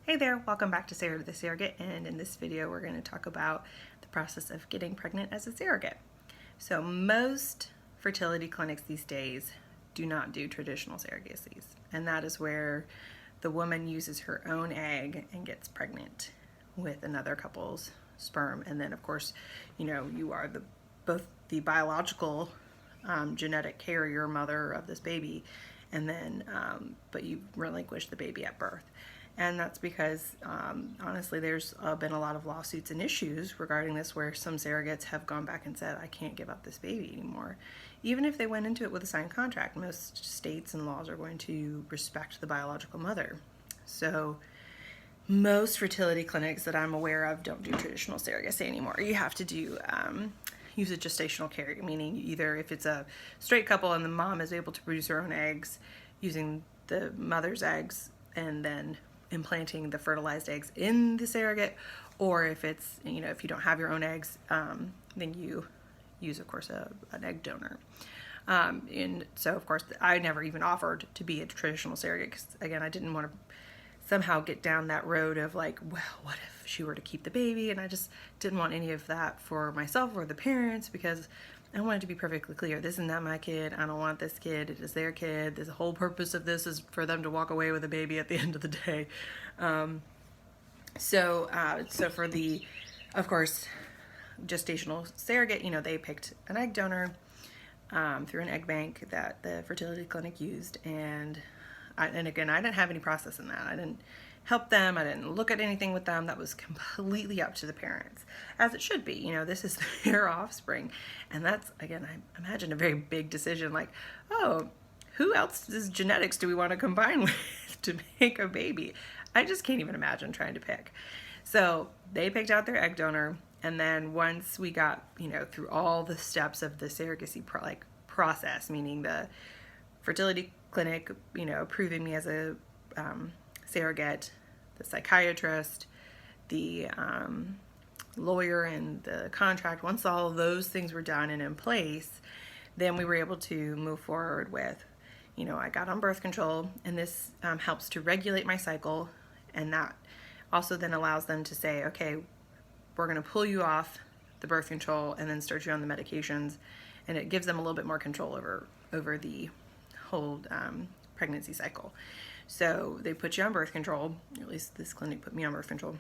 Hey there, welcome back to Sarah the Surrogate, and in this video we're going to talk about the process of getting pregnant as a surrogate. So most fertility clinics these days do not do traditional surrogacies, and that is where the woman uses her own egg and gets pregnant with another couple's sperm, and then of course, you are both the biological genetic carrier mother of this baby, and then but you relinquish the baby at birth. And that's because, honestly, there's been a lot of lawsuits and issues regarding this where some surrogates have gone back and said, I can't give up this baby anymore. Even if they went into it with a signed contract, most states and laws are going to respect the biological mother. So most fertility clinics that I'm aware of don't do traditional surrogacy anymore. You have to do use a gestational carrier, meaning either if it's a straight couple and the mom is able to produce her own eggs using the mother's eggs and then implanting the fertilized eggs in the surrogate, or if it's, if you don't have your own eggs, then you use, of course, an egg donor. And so, of course, I never even offered to be a traditional surrogate because, again, I didn't want to somehow get down that road of like, well, what if she were to keep the baby? And I just didn't want any of that for myself or the parents, because I wanted to be perfectly clear. This is not my kid. I don't want this kid. It is their kid. The whole purpose of this is for them to walk away with a baby at the end of the day. So for the, of course, gestational surrogate, they picked an egg donor through an egg bank that the fertility clinic used, and again, I didn't have any process in that. I didn't help them. I didn't look at anything with them. That was completely up to the parents, as it should be. This is their offspring. And that's, again, I imagine a very big decision, like, oh, who else's genetics do we want to combine with to make a baby? I just can't even imagine trying to pick. So they picked out their egg donor. And then once we got, through all the steps of the surrogacy process, meaning the fertility clinic, approving me as a surrogate, the psychiatrist, the lawyer, and the contract, once all of those things were done and in place, then we were able to move forward with, I got on birth control, and this helps to regulate my cycle, and that also then allows them to say, okay, we're going to pull you off the birth control and then start you on the medications, and it gives them a little bit more control over the whole pregnancy cycle. So they put you on birth control, at least this clinic put me on birth control.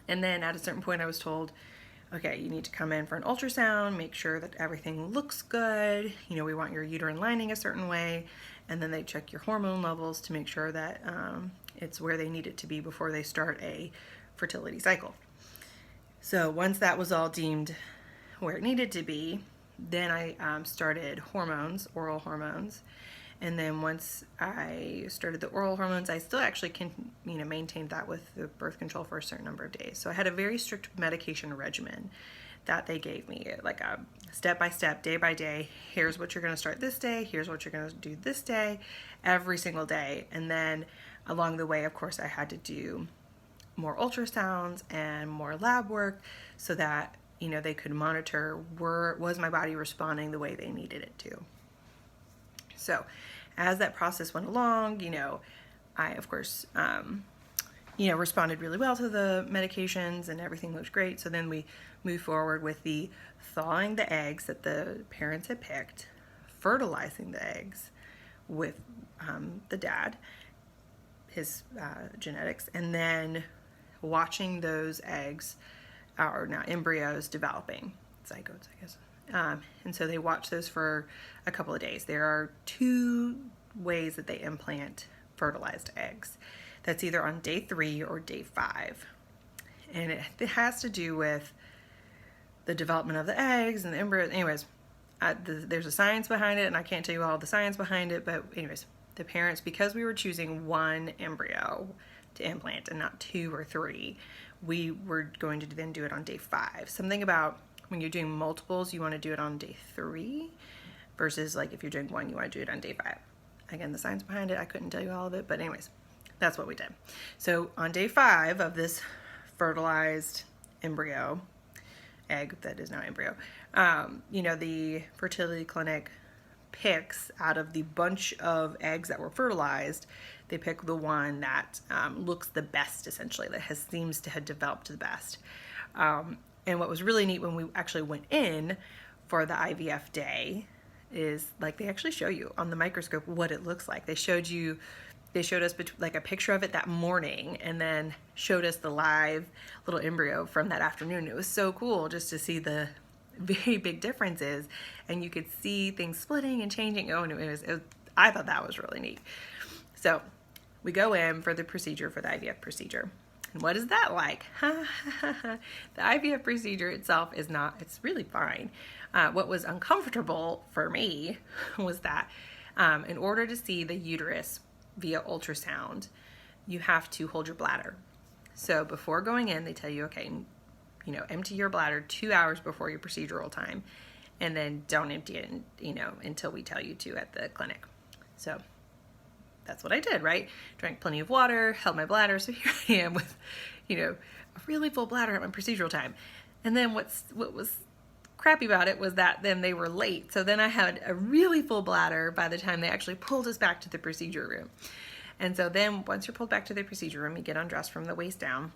And then at a certain point I was told, okay, you need to come in for an ultrasound, make sure that everything looks good. We want your uterine lining a certain way. And then they check your hormone levels to make sure that it's where they need it to be before they start a fertility cycle. So once that was all deemed where it needed to be, then I started hormones, oral hormones. And then once I started the oral hormones, I still actually can, maintain that with the birth control for a certain number of days. So I had a very strict medication regimen that they gave me, like a step-by-step, day-by-day. Here's what you're going to start this day. Here's what you're going to do this day, every single day. And then along the way, of course, I had to do more ultrasounds and more lab work so that, they could monitor was my body responding the way they needed it to. So as that process went along, I, of course, responded really well to the medications and everything looked great. So then we moved forward with the thawing the eggs that the parents had picked, fertilizing the eggs with the dad, his genetics, and then watching those eggs, or now embryos, developing, zygotes, I guess. And so they watch those for a couple of days. There are 2 ways that they implant fertilized eggs. That's either on day 3 or day 5. And it has to do with the development of the eggs and the embryos. Anyways, there's a science behind it, and I can't tell you all the science behind it, but anyways, the parents, because we were choosing 1 embryo to implant and not 2 or 3, we were going to then do it on day 5. Something about when you're doing multiples, you want to do it on day 3 versus like if you're doing 1, you want to do it on day 5. Again, the science behind it, I couldn't tell you all of it, but anyways, that's what we did. So on day 5 of this fertilized embryo, egg that is now embryo, the fertility clinic picks out of the bunch of eggs that were fertilized. They pick the one that looks the best, essentially, that seems to have developed the best. And what was really neat when we actually went in for the IVF day is like they actually show you on the microscope what it looks like. They showed us like a picture of it that morning, and then showed us the live little embryo from that afternoon. It was so cool just to see the very big differences, and you could see things splitting and changing. Oh, and I thought that was really neat. So we go in for the procedure, for the IVF procedure. And what is that like? The IVF procedure itself it's really fine. What was uncomfortable for me was that in order to see the uterus via ultrasound, you have to hold your bladder. So before going in, they tell you, okay, empty your bladder 2 hours before your procedural time, and then don't empty it, until we tell you to at the clinic. So that's what I did, right? Drank plenty of water, held my bladder. So here I am with, a really full bladder at my procedural time. And then what was crappy about it was that then they were late. So then I had a really full bladder by the time they actually pulled us back to the procedure room. And so then once you're pulled back to the procedure room, you get undressed from the waist down,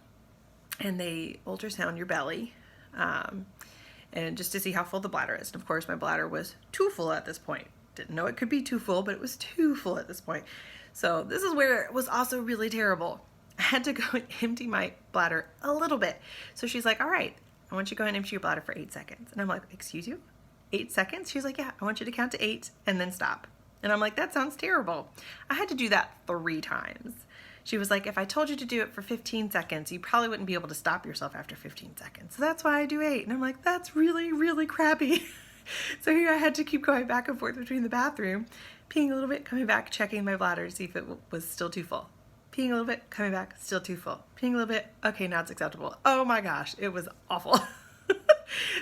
and they ultrasound your belly, and just to see how full the bladder is. And of course, my bladder was too full at this point. Didn't know it could be too full, but it was too full at this point. So this is where it was also really terrible. I had to go and empty my bladder a little bit. So she's like, all right, I want you to go ahead and empty your bladder for 8 seconds. And I'm like, excuse you? 8 seconds? She's like, yeah, I want you to count to 8 and then stop. And I'm like, that sounds terrible. I had to do that 3 times. She was like, if I told you to do it for 15 seconds, you probably wouldn't be able to stop yourself after 15 seconds. So that's why I do 8. And I'm like, that's really, really crappy. So here I had to keep going back and forth between the bathroom, peeing a little bit, coming back, checking my bladder to see if it was still too full. Peeing a little bit, coming back, still too full. Peeing a little bit, okay, now it's acceptable. Oh my gosh, it was awful.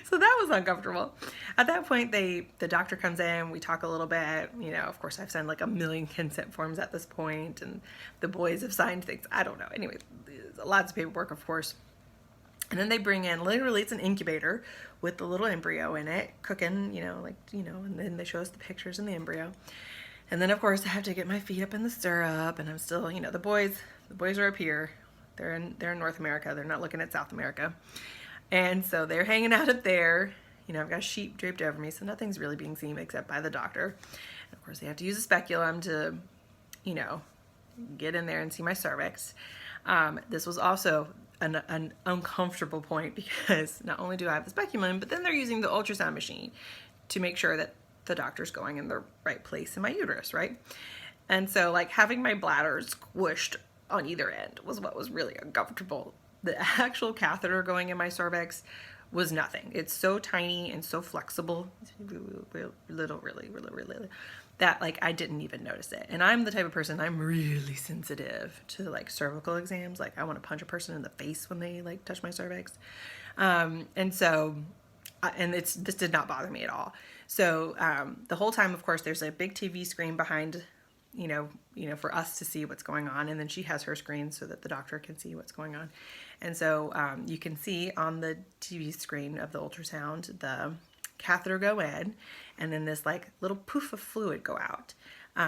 So that was uncomfortable. At that point, the doctor comes in, we talk a little bit. Of course, I've signed like 1 million consent forms at this point, and the boys have signed things. I don't know. Anyway, lots of paperwork, of course. And then they bring in, literally, it's an incubator with the little embryo in it, cooking, and then they show us the pictures and the embryo. And then, of course, I have to get my feet up in the stirrup, and I'm still, the boys are up here. They're in North America. They're not looking at South America. And so they're hanging out up there. I've got a sheet draped over me, so nothing's really being seen except by the doctor. And of course, they have to use a speculum to, get in there and see my cervix. This was also an uncomfortable point because not only do I have the speculum, but then they're using the ultrasound machine to make sure that the doctor's going in the right place in my uterus, right? And so, like, having my bladder squished on either end was what was really uncomfortable. The actual catheter going in my cervix was nothing. It's so tiny and so flexible, really, that like I didn't even notice it. And I'm the type of person, I'm really sensitive to like cervical exams. Like I want to punch a person in the face when they like touch my cervix. This did not bother me at all. So the whole time, of course, there's a big TV screen behind, for us to see what's going on. And then she has her screen so that the doctor can see what's going on. And so you can see on the TV screen of the ultrasound, the catheter go in, and then this like little poof of fluid go out.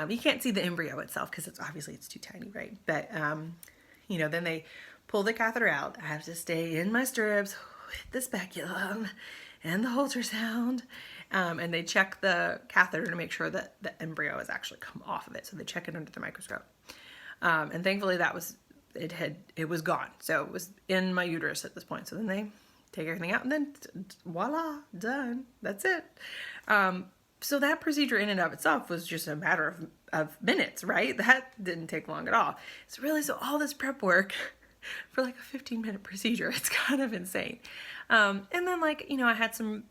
You can't see the embryo itself because it's too tiny, right? But, then they pull the catheter out. I have to stay in my stirrups with the speculum and the ultrasound. And they check the catheter to make sure that the embryo has actually come off of it. So they check it under the microscope. And thankfully it was gone. So it was in my uterus at this point. So then they take everything out and then voila, done. That's it. So that procedure in and of itself was just a matter of minutes, right? That didn't take long at all. So all this prep work for like a 15-minute procedure, it's kind of insane. And then I had some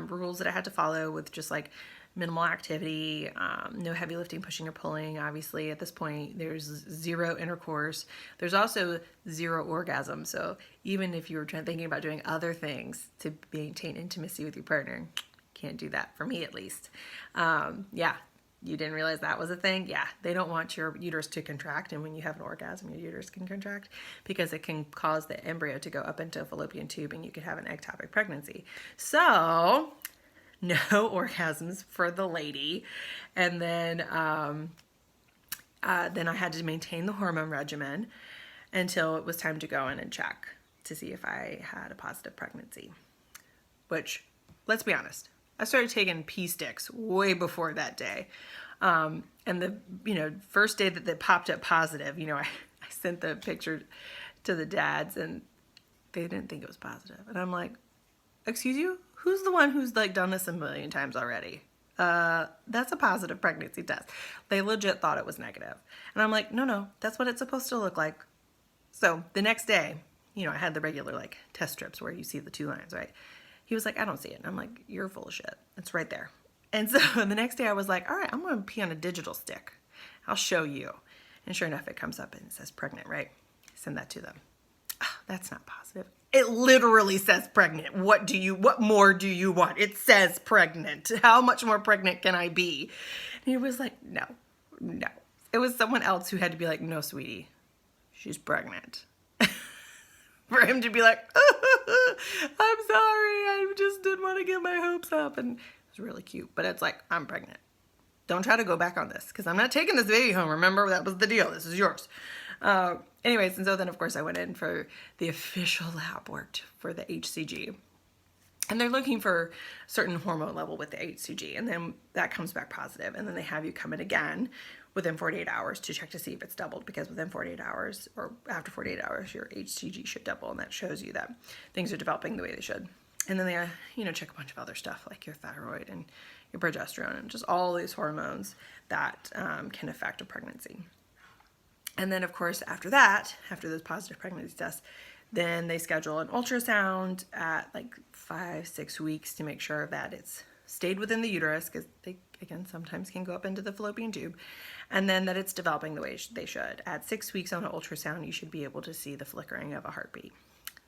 rules that I had to follow with just like minimal activity, no heavy lifting, pushing or pulling. Obviously at this point there's 0 intercourse. There's also 0 orgasm. So even if you were thinking about doing other things to maintain intimacy with your partner, can't do that for me at least. You didn't realize that was a thing? Yeah, they don't want your uterus to contract, and when you have an orgasm, your uterus can contract because it can cause the embryo to go up into a fallopian tube and you could have an ectopic pregnancy. So, no orgasms for the lady. And then I had to maintain the hormone regimen until it was time to go in and check to see if I had a positive pregnancy. Which, let's be honest, I started taking pee sticks way before that day. And the, first day that they popped up positive, I sent the picture to the dads and they didn't think it was positive. And I'm like, excuse you? Who's the one who's like done this a million times already? That's a positive pregnancy test. They legit thought it was negative. And I'm like, no, that's what it's supposed to look like. So the next day, I had the regular like test strips where you see the 2 lines, right? He was like, I don't see it. And I'm like, you're full of shit. It's right there. And so the next day I was like, all right, I'm going to pee on a digital stick. I'll show you. And sure enough, it comes up and it says pregnant, right? Send that to them. Oh, that's not positive. It literally says pregnant. What more do you want? It says pregnant. How much more pregnant can I be? And he was like, no. It was someone else who had to be like, no, sweetie, she's pregnant. For him to be like, I'm sorry, I just didn't want to get my hopes up. And it was really cute, but it's like, I'm pregnant. Don't try to go back on this because I'm not taking this baby home. Remember, that was the deal. This is yours. Anyways, and so then, of course, I went in for the official lab work for the HCG. And they're looking for a certain hormone level with the HCG. And then that comes back positive. And then they have you come in again within 48 hours to check to see if it's doubled. Because within 48 hours or after 48 hours, your HCG should double. And that shows you that things are developing the way they should. And then they, check a bunch of other stuff like your thyroid and your progesterone and just all these hormones that can affect a pregnancy. And then, of course, after those positive pregnancy tests, then they schedule an ultrasound at like 5-6 weeks to make sure that it's stayed within the uterus because they, again, sometimes can go up into the fallopian tube, and then that it's developing the way they should. At 6 weeks on an ultrasound, you should be able to see the flickering of a heartbeat.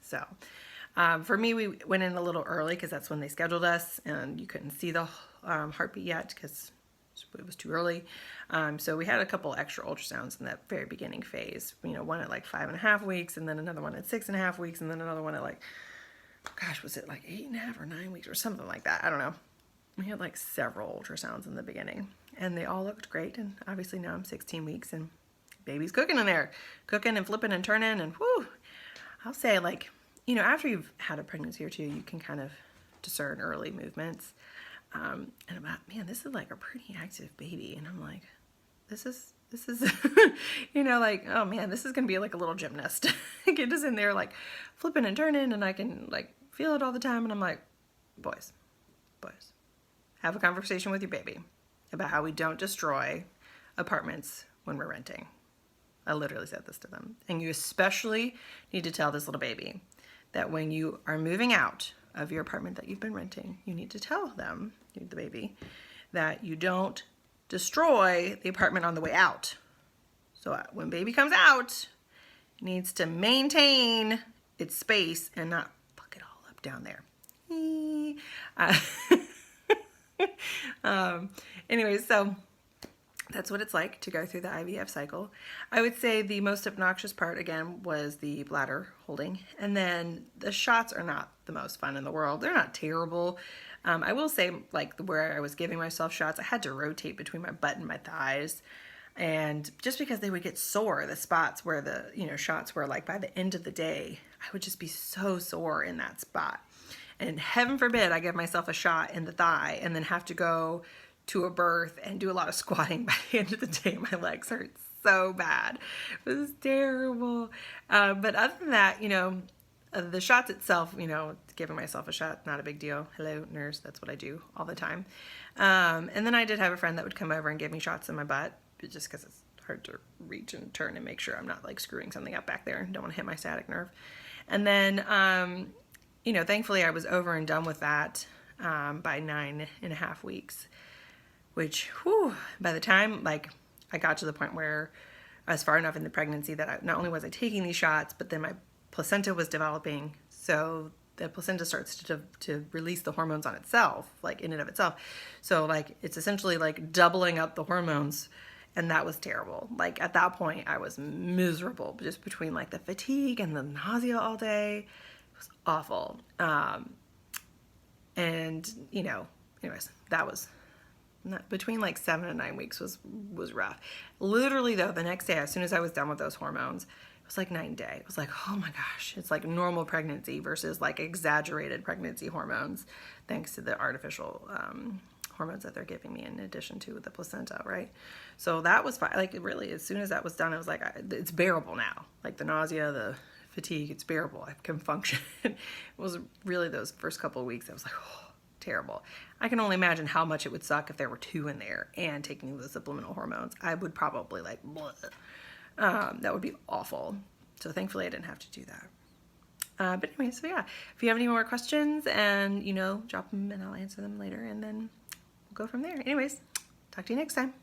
So for me, we went in a little early because that's when they scheduled us, and you couldn't see the heartbeat yet because it was too early. So we had a couple extra ultrasounds in that very beginning phase. One at like 5.5 weeks, and then another one at 6.5 weeks, and then another one at like, was it like 8.5 or 9 weeks or something like that? I don't know. We had like several ultrasounds in the beginning, and they all looked great. And obviously now I'm 16 weeks, and baby's cooking in there, cooking and flipping and turning, and whoo. I'll say like, after you've had a pregnancy or two, you can kind of discern early movements. And I'm like, man, this is like a pretty active baby. And I'm like, this is, like, oh man, this is going to be like a little gymnast. Get us in there, like flipping and turning, and I can like feel it all the time. And I'm like, boys, have a conversation with your baby about how we don't destroy apartments when we're renting. I literally said this to them. And you especially need to tell this little baby that when you are moving out of your apartment that you've been renting, you need to tell them, the baby, that you don't destroy the apartment on the way out. So when baby comes out, it needs to maintain its space and not fuck it all up down there. Anyway, so that's what it's like to go through the IVF cycle. I would say the most obnoxious part, again, was the bladder holding. And then the shots are not the most fun in the world. They're not terrible. I will say, like, where I was giving myself shots, I had to rotate between my butt and my thighs. And just because they would get sore, the spots where the, shots were, like, by the end of the day, I would just be so sore in that spot. And heaven forbid I give myself a shot in the thigh and then have to go to a birth and do a lot of squatting. By the end of the day, my legs hurt so bad. It was terrible. But other than that, the shots itself, giving myself a shot, not a big deal. Hello, nurse, that's what I do all the time. And then I did have a friend that would come over and give me shots in my butt, just because it's hard to reach and turn and make sure I'm not like screwing something up back there. Don't want to hit my sciatic nerve. And then, thankfully I was over and done with that by 9.5 weeks. Which, by the time, like, I got to the point where I was far enough in the pregnancy that not only was I taking these shots, but then my placenta was developing. So the placenta starts to release the hormones on itself, like, in and of itself. So, like, it's essentially, like, doubling up the hormones, and that was terrible. Like, at that point, I was miserable, just between, like, the fatigue and the nausea all day. It was awful. And, anyways, that was between like 7 and 9 weeks was rough. Literally though, the next day, as soon as I was done with those hormones, it was like night and day. It was like, oh my gosh, it's like normal pregnancy versus like exaggerated pregnancy hormones, thanks to the artificial hormones that they're giving me in addition to the placenta, right? So that was fine. Like really, as soon as that was done, it was like, it's bearable now. Like the nausea, the fatigue, it's bearable. I can function. It was really those first couple of weeks, I was like, oh, terrible. I can only imagine how much it would suck if there were 2 in there and taking the supplemental hormones. I would probably like, that would be awful. So thankfully I didn't have to do that. But anyway, so yeah, if you have any more questions and, you know, drop them and I'll answer them later and then we'll go from there. Anyways, talk to you next time.